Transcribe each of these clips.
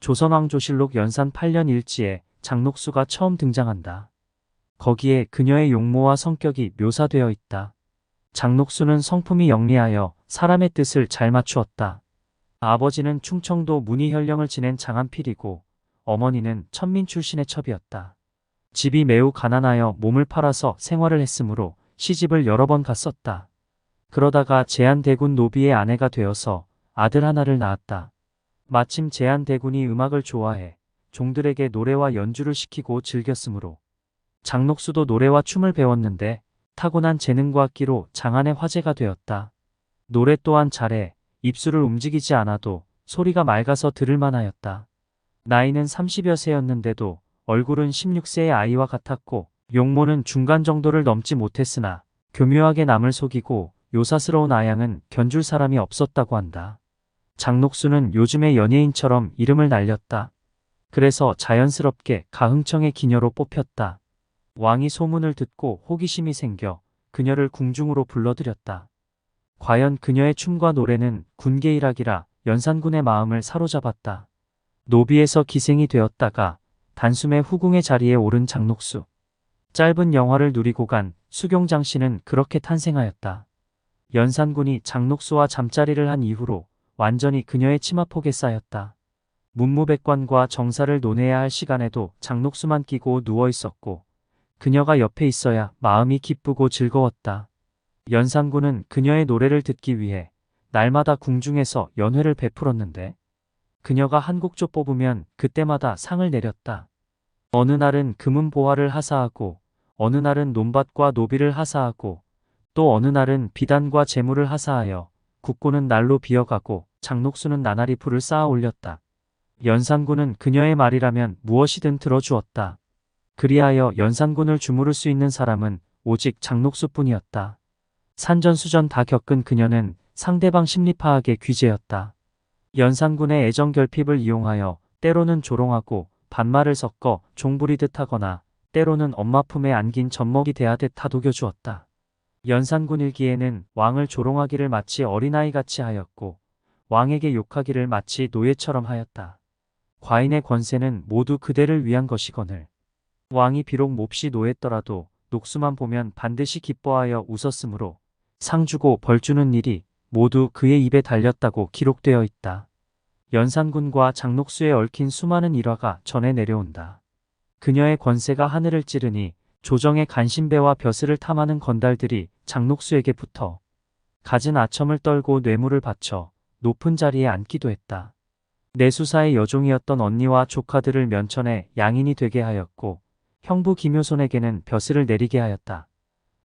조선왕조실록 연산 8년 일지에 장녹수가 처음 등장한다. 거기에 그녀의 용모와 성격이 묘사되어 있다. 장녹수는 성품이 영리하여 사람의 뜻을 잘 맞추었다. 아버지는 충청도 문의현령을 지낸 장한필이고 어머니는 천민 출신의 첩이었다. 집이 매우 가난하여 몸을 팔아서 생활을 했으므로 시집을 여러 번 갔었다. 그러다가 제한대군 노비의 아내가 되어서 아들 하나를 낳았다. 마침 제한대군이 음악을 좋아해 종들에게 노래와 연주를 시키고 즐겼으므로 장녹수도 노래와 춤을 배웠는데 타고난 재능과 악기로 장안의 화제가 되었다. 노래 또한 잘해 입술을 움직이지 않아도 소리가 맑아서 들을만하였다. 나이는 30여 세였는데도 얼굴은 16세의 아이와 같았고 용모는 중간 정도를 넘지 못했으나 교묘하게 남을 속이고 요사스러운 아양은 견줄 사람이 없었다고 한다. 장녹수는 요즘의 연예인처럼 이름을 날렸다. 그래서 자연스럽게 가흥청의 기녀로 뽑혔다. 왕이 소문을 듣고 호기심이 생겨 그녀를 궁중으로 불러들였다. 과연 그녀의 춤과 노래는 군계일학이라 연산군의 마음을 사로잡았다. 노비에서 기생이 되었다가 단숨에 후궁의 자리에 오른 장녹수. 짧은 영화를 누리고 간 수경장씨는 그렇게 탄생하였다. 연산군이 장녹수와 잠자리를 한 이후로 완전히 그녀의 치마폭에 쌓였다. 문무백관과 정사를 논해야 할 시간에도 장녹수만 끼고 누워 있었고 그녀가 옆에 있어야 마음이 기쁘고 즐거웠다. 연산군은 그녀의 노래를 듣기 위해 날마다 궁중에서 연회를 베풀었는데 그녀가 한 곡조 뽑으면 그때마다 상을 내렸다. 어느 날은 금은보화를 하사하고 어느 날은 논밭과 노비를 하사하고 또 어느 날은 비단과 재물을 하사하여 국고는 날로 비어가고 장녹수는 나날이 불을 쌓아 올렸다. 연산군은 그녀의 말이라면 무엇이든 들어주었다. 그리하여 연산군을 주무를 수 있는 사람은 오직 장녹수뿐이었다. 산전수전 다 겪은 그녀는 상대방 심리 파악의 귀재였다. 연산군의 애정 결핍을 이용하여 때로는 조롱하고 반말을 섞어 종부리듯 하거나 때로는 엄마 품에 안긴 젖먹이 대하듯 다독여 주었다. 연산군 일기에는 왕을 조롱하기를 마치 어린아이같이 하였고 왕에게 욕하기를 마치 노예처럼 하였다. 과인의 권세는 모두 그대를 위한 것이거늘 왕이 비록 몹시 노했더라도 녹수만 보면 반드시 기뻐하여 웃었으므로 상 주고 벌 주는 일이 모두 그의 입에 달렸다고 기록되어 있다. 연산군과 장녹수에 얽힌 수많은 일화가 전해 내려온다. 그녀의 권세가 하늘을 찌르니 조정의 간신배와 벼슬을 탐하는 건달들이 장녹수에게 붙어 갖은 아첨을 떨고 뇌물을 바쳐 높은 자리에 앉기도 했다. 내수사의 여종이었던 언니와 조카들을 면천에 양인이 되게 하였고 형부 김효손에게는 벼슬을 내리게 하였다.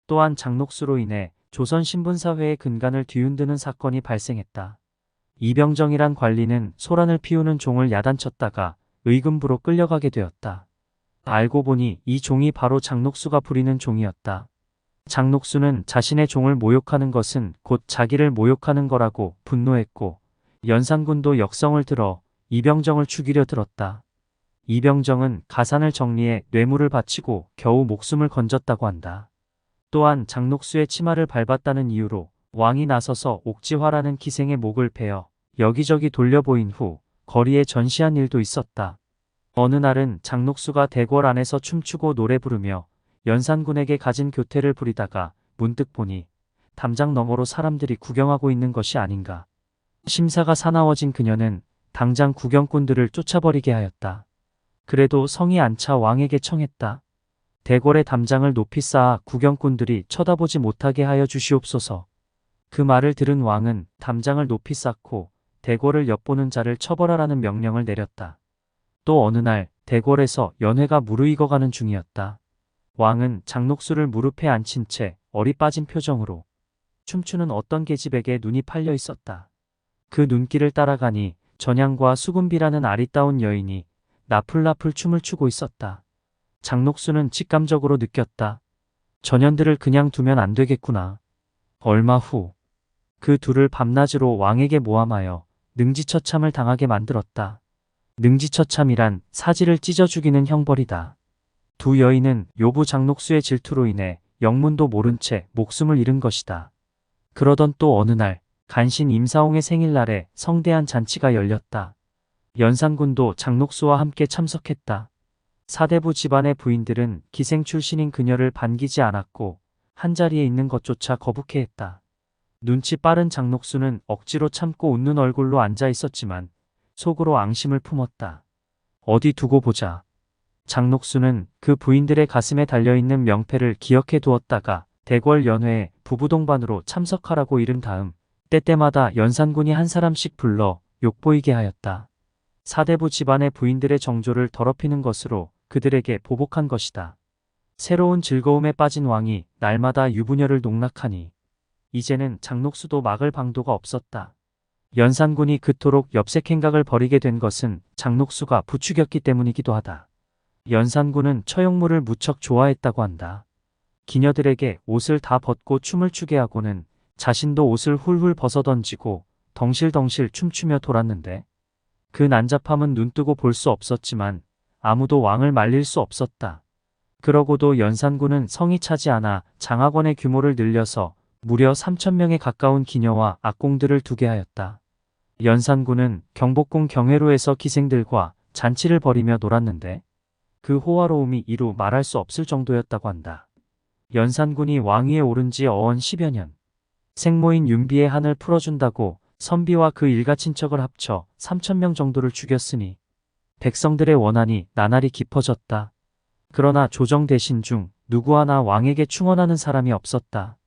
또한 장녹수로 인해 조선 신분사회의 근간을 뒤흔드는 사건이 발생했다. 이병정이란 관리는 소란을 피우는 종을 야단쳤다가 의금부로 끌려가게 되었다. 알고 보니 이 종이 바로 장녹수가 부리는 종이었다. 장녹수는 자신의 종을 모욕하는 것은 곧 자기를 모욕하는 거라고 분노했고 연산군도 역성을 들어 이병정을 죽이려 들었다. 이병정은 가산을 정리해 뇌물을 바치고 겨우 목숨을 건졌다고 한다. 또한 장녹수의 치마를 밟았다는 이유로 왕이 나서서 옥지화라는 기생의 목을 베어 여기저기 돌려보인 후 거리에 전시한 일도 있었다. 어느 날은 장녹수가 대궐 안에서 춤추고 노래 부르며 연산군에게 가진 교태를 부리다가 문득 보니 담장 너머로 사람들이 구경하고 있는 것이 아닌가. 심사가 사나워진 그녀는 당장 구경꾼들을 쫓아버리게 하였다. 그래도 성이 안 차 왕에게 청했다. 대궐의 담장을 높이 쌓아 구경꾼들이 쳐다보지 못하게 하여 주시옵소서. 그 말을 들은 왕은 담장을 높이 쌓고 대궐을 엿보는 자를 처벌하라는 명령을 내렸다. 또 어느 날 대궐에서 연회가 무르익어가는 중이었다. 왕은 장녹수를 무릎에 앉힌 채 얼이 빠진 표정으로 춤추는 어떤 계집에게 눈이 팔려 있었다. 그 눈길을 따라가니 전향과 수금비라는 아리따운 여인이 나풀나풀 춤을 추고 있었다. 장녹수는 직감적으로 느꼈다. 전현들을 그냥 두면 안 되겠구나. 얼마 후 그 둘을 밤낮으로 왕에게 모함하여 능지처참을 당하게 만들었다. 능지처참이란 사지를 찢어 죽이는 형벌이다. 두 여인은 요부 장녹수의 질투로 인해 영문도 모른 채 목숨을 잃은 것이다. 그러던 또 어느 날 간신 임사홍의 생일날에 성대한 잔치가 열렸다. 연산군도 장녹수와 함께 참석했다. 사대부 집안의 부인들은 기생 출신인 그녀를 반기지 않았고 한자리에 있는 것조차 거북해했다. 눈치 빠른 장녹수는 억지로 참고 웃는 얼굴로 앉아 있었지만 속으로 앙심을 품었다. 어디 두고 보자. 장녹수는 그 부인들의 가슴에 달려있는 명패를 기억해 두었다가 대궐 연회에 부부동반으로 참석하라고 이른 다음 때때마다 연산군이 한 사람씩 불러 욕보이게 하였다. 사대부 집안의 부인들의 정조를 더럽히는 것으로 그들에게 보복한 것이다. 새로운 즐거움에 빠진 왕이 날마다 유부녀를 농락하니 이제는 장녹수도 막을 방도가 없었다. 연산군이 그토록 엽색 행각을 벌이게 된 것은 장녹수가 부추겼기 때문이기도 하다. 연산군은 처용물을 무척 좋아했다고 한다. 기녀들에게 옷을 다 벗고 춤을 추게 하고는 자신도 옷을 훌훌 벗어던지고 덩실덩실 춤추며 돌았는데 그 난잡함은 눈뜨고 볼 수 없었지만 아무도 왕을 말릴 수 없었다. 그러고도 연산군은 성이 차지 않아 장학원의 규모를 늘려서 무려 3,000명에 가까운 기녀와 악공들을 두게 하였다. 연산군은 경복궁 경회로에서 기생들과 잔치를 벌이며 놀았는데 그 호화로움이 이루 말할 수 없을 정도였다고 한다. 연산군이 왕위에 오른 지 어언 10여 년. 생모인 윤비의 한을 풀어준다고 선비와 그 일가 친척을 합쳐 3,000명 정도를 죽였으니 백성들의 원한이 나날이 깊어졌다. 그러나 조정 대신 중 누구 하나 왕에게 충원하는 사람이 없었다.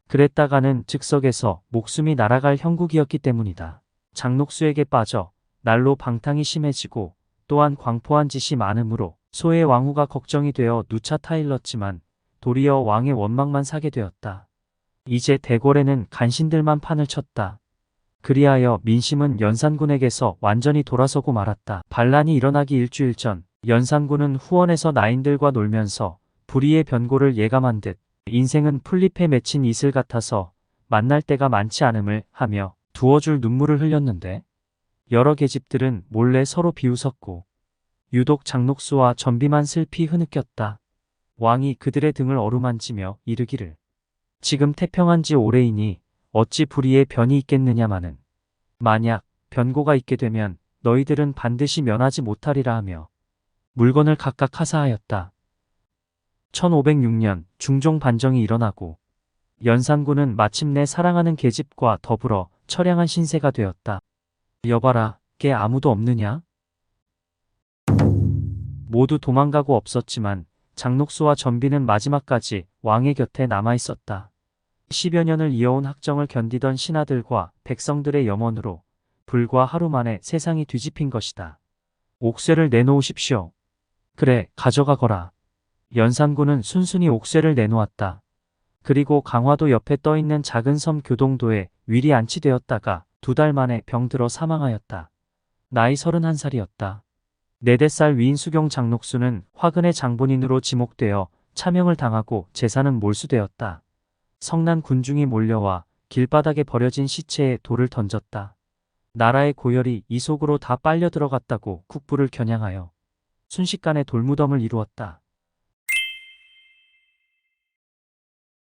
그랬다가는 즉석에서 목숨이 날아갈 형국이었기 때문이다. 장녹수에게 빠져 날로 방탕이 심해지고 또한 광포한 짓이 많으므로 소의 왕후가 걱정이 되어 누차 타일렀지만 도리어 왕의 원망만 사게 되었다. 이제 대궐에는 간신들만 판을 쳤다. 그리하여 민심은 연산군에게서 완전히 돌아서고 말았다. 반란이 일어나기 일주일 전 연산군은 후원에서 나인들과 놀면서 불의의 변고를 예감한 듯 인생은 풀잎에 맺힌 이슬 같아서 만날 때가 많지 않음을 하며 두어 줄 눈물을 흘렸는데 여러 계집들은 몰래 서로 비웃었고 유독 장녹수와 전비만 슬피 흐느꼈다. 왕이 그들의 등을 어루만지며 이르기를 지금 태평한 지 오래이니 어찌 불의의 변이 있겠느냐마는 만약 변고가 있게 되면 너희들은 반드시 면하지 못하리라 하며 물건을 각각 하사하였다. 1506년 중종 반정이 일어나고 연산군은 마침내 사랑하는 계집과 더불어 처량한 신세가 되었다. 여봐라, 께 아무도 없느냐? 모두 도망가고 없었지만 장녹수와 전비는 마지막까지 왕의 곁에 남아있었다. 10여 년을 이어온 학정을 견디던 신하들과 백성들의 염원으로 불과 하루 만에 세상이 뒤집힌 것이다. 옥쇠를 내놓으십시오. 그래, 가져가거라. 연산군은 순순히 옥쇠를 내놓았다. 그리고 강화도 옆에 떠있는 작은 섬 교동도에 위리 안치되었다가 2달 만에 병들어 사망하였다. 나이 31살이었다. 4살 위인 수경 장녹수는 화근의 장본인으로 지목되어 차명을 당하고 재산은 몰수되었다. 성난 군중이 몰려와 길바닥에 버려진 시체에 돌을 던졌다. 나라의 고열이 이 속으로 다 빨려 들어갔다고 국부를 겨냥하여 순식간에 돌무덤을 이루었다.